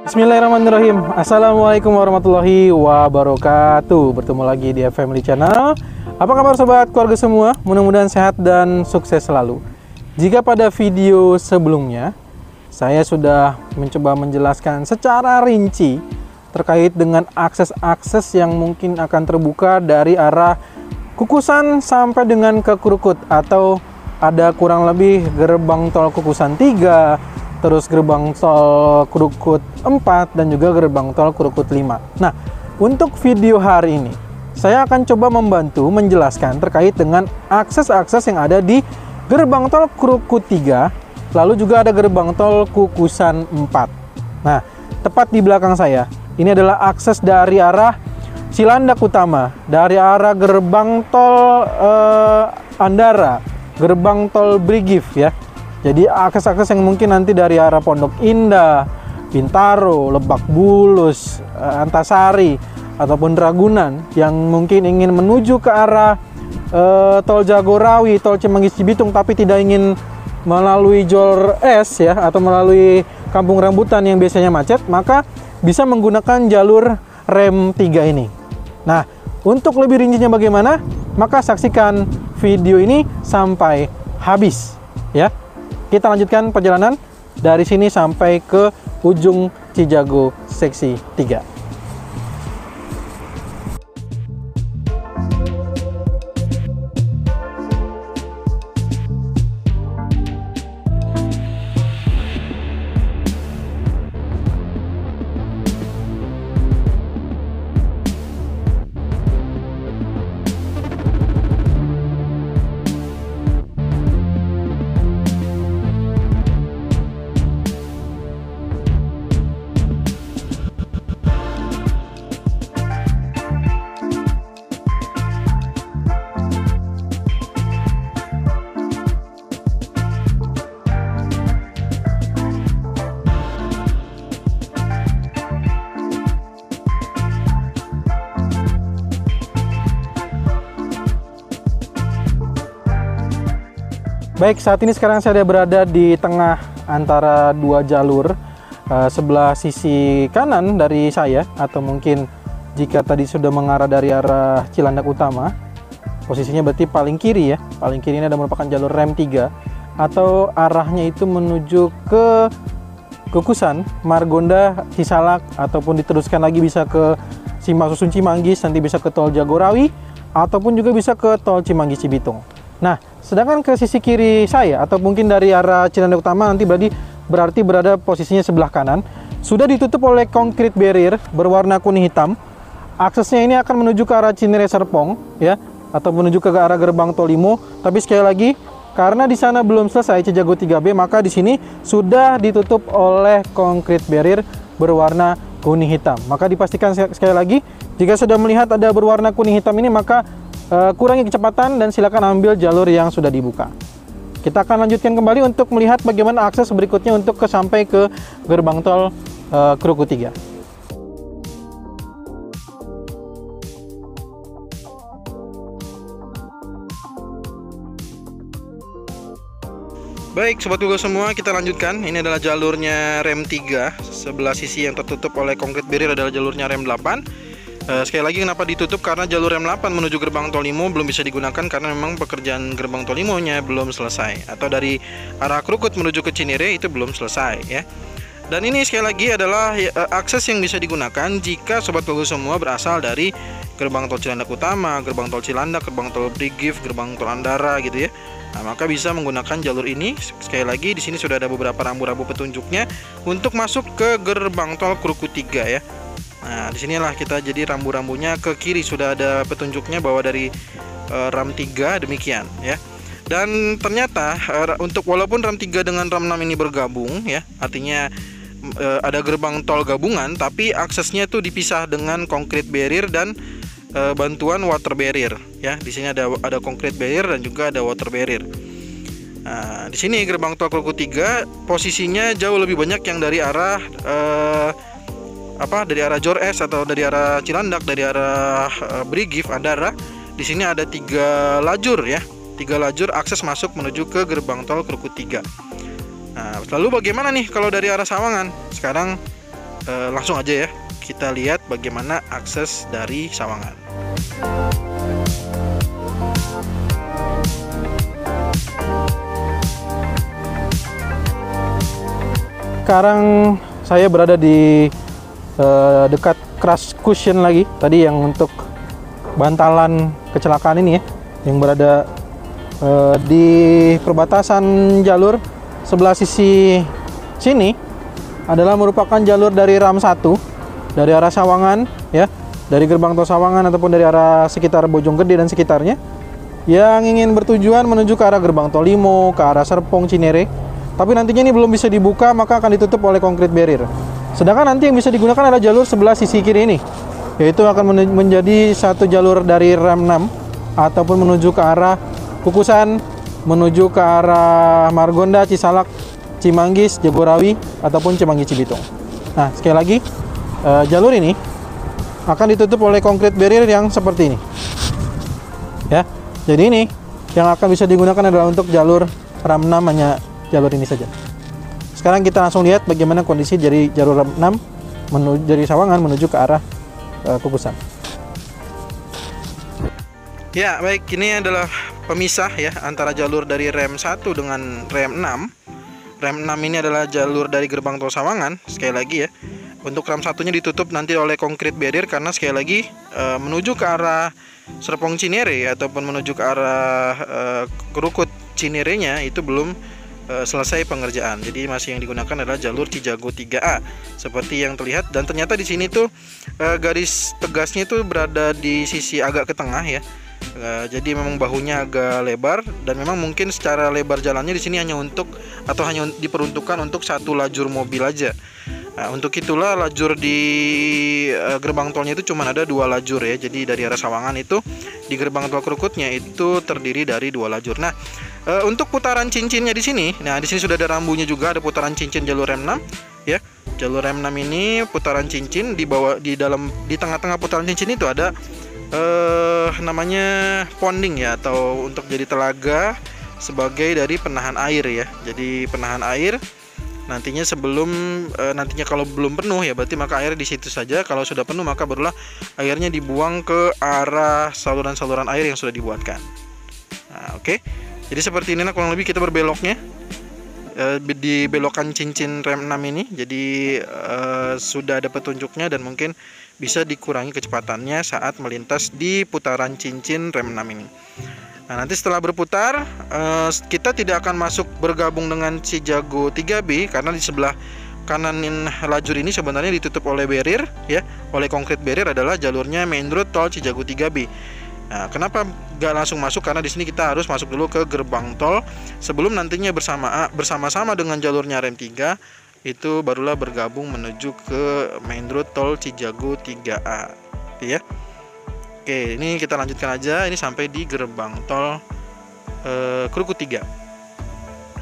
Bismillahirrahmanirrahim. Assalamualaikum warahmatullahi wabarakatuh. Bertemu lagi di Family Channel. Apa kabar sobat keluarga semua? Mudah-mudahan sehat dan sukses selalu. Jika pada video sebelumnya saya sudah mencoba menjelaskan secara rinci terkait dengan akses-akses yang mungkin akan terbuka dari arah Kukusan sampai dengan ke Krukut, atau ada kurang lebih gerbang tol Kukusan 3, terus gerbang tol Krukut 4, dan juga gerbang tol Krukut 5. Nah, untuk video hari ini saya akan coba membantu menjelaskan terkait dengan akses-akses yang ada di gerbang tol Krukut 3, lalu juga ada gerbang tol Kukusan 4. Nah, tepat di belakang saya ini adalah akses dari arah Cilandak Utama, dari arah gerbang tol Andara, gerbang tol Brigif ya. Jadi akses-akses yang mungkin nanti dari arah Pondok Indah, Bintaro, Lebak Bulus, Antasari, ataupun Ragunan yang mungkin ingin menuju ke arah tol Jagorawi, tol Cimanggis Cibitung, tapi tidak ingin melalui Jalur S ya, atau melalui Kampung Rambutan yang biasanya macet, maka bisa menggunakan jalur rem 3 ini. Nah, untuk lebih rincinya bagaimana, maka saksikan video ini sampai habis ya. Kita lanjutkan perjalanan dari sini sampai ke ujung Cijago seksi 3. Baik, saat ini sekarang saya berada di tengah antara dua jalur. Sebelah sisi kanan dari saya, atau mungkin jika tadi sudah mengarah dari arah Cilandak Utama, posisinya berarti paling kiri ya. Paling kiri ini ada merupakan jalur rem 3, atau arahnya itu menuju ke Kukusan, Margonda, Cisalak, ataupun diteruskan lagi bisa ke Simpang Susun Cimanggis, nanti bisa ke tol Jagorawi, ataupun juga bisa ke tol Cimanggis Cibitung. Nah, sedangkan ke sisi kiri saya, atau mungkin dari arah Cilandak Utama, nanti berarti berada posisinya sebelah kanan, sudah ditutup oleh concrete barrier berwarna kuning hitam. Aksesnya ini akan menuju ke arah Cinere Serpong ya, atau menuju ke arah gerbang tol Limo. Tapi sekali lagi, karena di sana belum selesai Cijago 3B, maka di sini sudah ditutup oleh concrete barrier berwarna kuning hitam. Maka dipastikan sekali lagi, jika sudah melihat ada berwarna kuning hitam ini, maka kurangi kecepatan dan silakan ambil jalur yang sudah dibuka. Kita akan lanjutkan kembali untuk melihat bagaimana akses berikutnya untuk sampai ke gerbang tol Krukut 3. Baik sobat Google semua, kita lanjutkan. Ini adalah jalurnya rem 3. Sebelah sisi yang tertutup oleh concrete barrier adalah jalurnya rem 8. Sekali lagi, kenapa ditutup? Karena jalur rem 8 menuju gerbang tol Limo belum bisa digunakan karena memang pekerjaan gerbang tol Limo-nya belum selesai, atau dari arah Krukut menuju ke Cinere itu belum selesai ya. Dan ini sekali lagi adalah akses yang bisa digunakan jika sobat Google semua berasal dari gerbang tol Cilandak Utama, gerbang tol Cilandak, gerbang tol Brigif, gerbang tol Andara gitu ya. Nah, maka bisa menggunakan jalur ini. Sekali lagi, di sini sudah ada beberapa rambu-rambu petunjuknya untuk masuk ke gerbang tol Krukut 3 ya. Nah, disinilah kita jadi rambu-rambunya ke kiri sudah ada petunjuknya bahwa dari RAM 3 demikian ya. Dan ternyata untuk walaupun RAM 3 dengan RAM 6 ini bergabung ya, artinya ada gerbang tol gabungan, tapi aksesnya itu dipisah dengan concrete barrier dan bantuan water barrier ya. Di sini ada concrete barrier dan juga ada water barrier. Nah, di sini gerbang tol Krukut 3 posisinya jauh lebih banyak yang dari arah dari arah Jalur S, atau dari arah Cilandak, dari arah Brigif, Andara. Di sini ada 3 lajur ya, 3 lajur akses masuk menuju ke gerbang tol Krukut 3. Nah, lalu bagaimana nih kalau dari arah Sawangan? Sekarang langsung aja ya kita lihat bagaimana akses dari Sawangan. Sekarang saya berada di dekat crash cushion lagi tadi yang untuk bantalan kecelakaan ini ya, yang berada di perbatasan jalur. Sebelah sisi sini adalah merupakan jalur dari RAM 1 dari arah Sawangan ya, dari gerbang tol Sawangan ataupun dari arah sekitar Bojonggede dan sekitarnya yang ingin bertujuan menuju ke arah gerbang tol Limo, ke arah Serpong, Cinere. Tapi nantinya ini belum bisa dibuka, maka akan ditutup oleh concrete barrier. Sedangkan nanti yang bisa digunakan adalah jalur sebelah sisi kiri ini, yaitu akan menjadi satu jalur dari RAM 6 ataupun menuju ke arah Kukusan, menuju ke arah Margonda, Cisalak, Cimanggis, Jagorawi ataupun Cimanggis Cibitung. Nah, sekali lagi jalur ini akan ditutup oleh concrete barrier yang seperti ini. Ya. Jadi ini yang akan bisa digunakan adalah untuk jalur RAM 6, hanya jalur ini saja. Sekarang kita langsung lihat bagaimana kondisi dari jalur RAM 6 menuju dari Sawangan menuju ke arah Kukusan. Ya, baik, ini adalah pemisah ya antara jalur dari RAM 1 dengan RAM 6. RAM 6 ini adalah jalur dari gerbang tol Sawangan. Sekali lagi ya, untuk RAM 1-nya ditutup nanti oleh concrete barrier karena sekali lagi menuju ke arah Serpong Cinere ataupun menuju ke arah Krukut Cinere-nya itu belum selesai pengerjaan. Jadi masih yang digunakan adalah jalur Cijago 3A seperti yang terlihat, dan ternyata di sini tuh garis tegasnya itu berada di sisi agak ke tengah ya. Jadi memang bahunya agak lebar dan memang mungkin secara lebar jalannya di sini hanya diperuntukkan untuk satu lajur mobil aja. Nah, untuk itulah lajur di gerbang tolnya itu cuma ada 2 lajur ya. Jadi dari arah Sawangan itu di gerbang tol Krukutnya itu terdiri dari 2 lajur. Nah, untuk putaran cincinnya di sini, nah di sini sudah ada rambunya juga, ada putaran cincin jalur RAM 6 ya. Jalur RAM 6 ini putaran cincin di tengah-tengah putaran cincin itu ada namanya ponding ya, atau untuk jadi telaga sebagai dari penahan air ya. Jadi penahan air nantinya nantinya kalau belum penuh ya berarti maka air di situ saja. Kalau sudah penuh maka barulah airnya dibuang ke arah saluran-saluran air yang sudah dibuatkan. Nah, oke. Jadi seperti inilah kurang lebih kita berbeloknya di belokan cincin RAM 6 ini. Jadi sudah ada petunjuknya dan mungkin bisa dikurangi kecepatannya saat melintas di putaran cincin RAM 6 ini. Nah, nanti setelah berputar kita tidak akan masuk bergabung dengan Cijago 3B karena di sebelah kanan lajur ini sebenarnya ditutup oleh barrier ya, oleh concrete barrier adalah jalurnya main road tol Cijago 3B. Nah, kenapa nggak langsung masuk? Karena di sini kita harus masuk dulu ke gerbang tol sebelum nantinya bersama-sama dengan jalurnya RAM 3 itu barulah bergabung menuju ke main road tol Cijago 3A ya. Oke, ini kita lanjutkan aja, ini sampai di gerbang tol Krukut 3.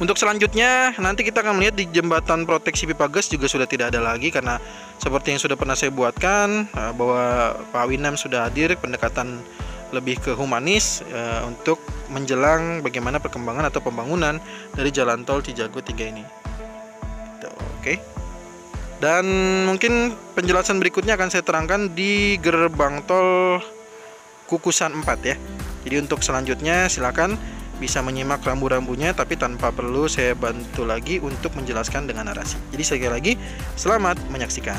Untuk selanjutnya nanti kita akan melihat di jembatan proteksi pipa gas juga sudah tidak ada lagi, karena seperti yang sudah pernah saya buatkan bahwa Pak Winam sudah hadir, pendekatan lebih ke humanis untuk menjelang bagaimana perkembangan atau pembangunan dari jalan tol Cijago 3 ini. Oke. Dan mungkin penjelasan berikutnya akan saya terangkan di gerbang tol Kukusan 4 ya. Jadi untuk selanjutnya silakan bisa menyimak rambu-rambunya, tapi tanpa perlu saya bantu lagi untuk menjelaskan dengan narasi. Jadi sekali lagi selamat menyaksikan.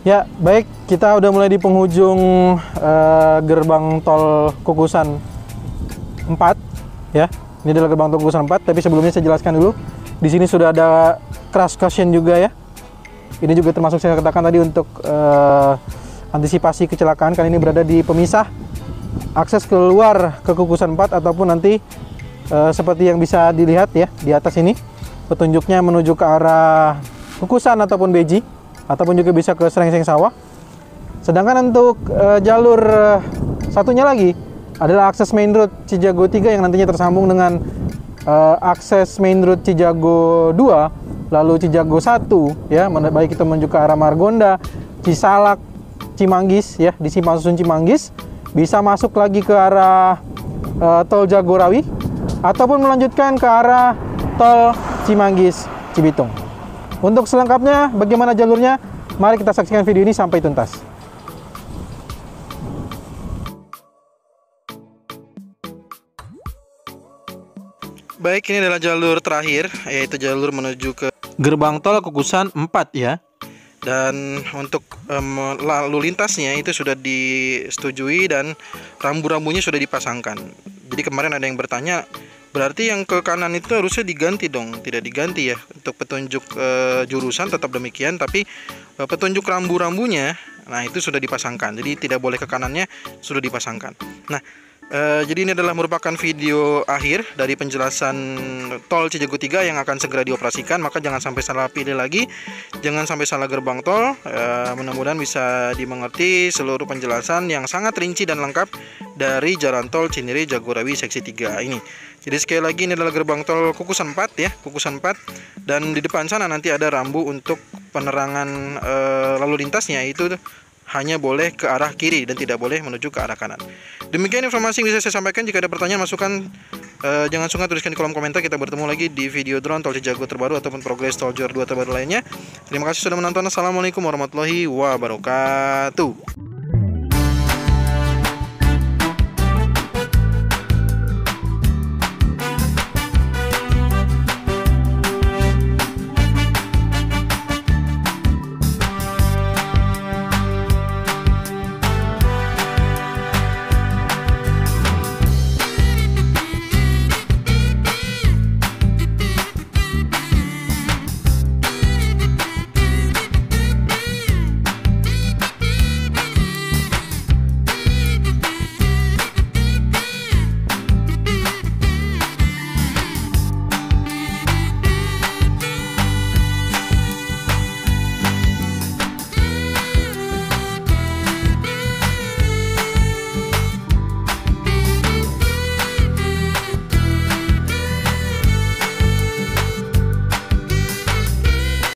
Ya, baik, kita udah mulai di penghujung gerbang tol Kukusan 4 ya. Ini adalah gerbang tol Kukusan 4, tapi sebelumnya saya jelaskan dulu. Di sini sudah ada crash caution juga ya. Ini juga termasuk saya katakan tadi untuk antisipasi kecelakaan, karena ini berada di pemisah akses keluar ke Kukusan 4 ataupun nanti seperti yang bisa dilihat ya di atas ini, petunjuknya menuju ke arah Kukusan ataupun Beji, ataupun juga bisa ke Serengseng Sawah. Sedangkan untuk jalur satunya lagi adalah akses main road Cijago 3 yang nantinya tersambung dengan akses main road Cijago 2, lalu Cijago 1 ya, baik itu menuju ke arah Margonda, Cisalak, Cimanggis ya, di Simpang Susun Cimanggis, bisa masuk lagi ke arah tol Jagorawi ataupun melanjutkan ke arah tol Cimanggis Cibitung. Untuk selengkapnya bagaimana jalurnya, mari kita saksikan video ini sampai tuntas. Baik, ini adalah jalur terakhir, yaitu jalur menuju ke gerbang tol Kukusan 4 ya. Dan untuk lalu lintasnya itu sudah disetujui dan rambu-rambunya sudah dipasangkan. Jadi kemarin ada yang bertanya, berarti yang ke kanan itu harusnya diganti dong? Tidak diganti ya. Untuk petunjuk jurusan tetap demikian, tapi petunjuk rambu-rambunya, nah itu sudah dipasangkan. Jadi tidak boleh ke kanannya, sudah dipasangkan. Nah, jadi ini adalah merupakan video akhir dari penjelasan tol Cijago 3 yang akan segera dioperasikan. Maka jangan sampai salah pilih lagi, jangan sampai salah gerbang tol. Mudah-mudahan bisa dimengerti seluruh penjelasan yang sangat rinci dan lengkap dari jalan tol Cinere Jagorawi seksi 3 ini. Jadi sekali lagi, ini adalah gerbang tol Kukusan 4 ya, Kukusan 4. Dan di depan sana nanti ada rambu untuk penerangan lalu lintasnya, itu hanya boleh ke arah kiri dan tidak boleh menuju ke arah kanan. Demikian informasi yang bisa saya sampaikan. Jika ada pertanyaan, masukan, jangan sungkan tuliskan di kolom komentar. Kita bertemu lagi di video drone tol Cijago terbaru ataupun progres tol JOR 2 terbaru lainnya. Terima kasih sudah menonton. Assalamualaikum warahmatullahi wabarakatuh.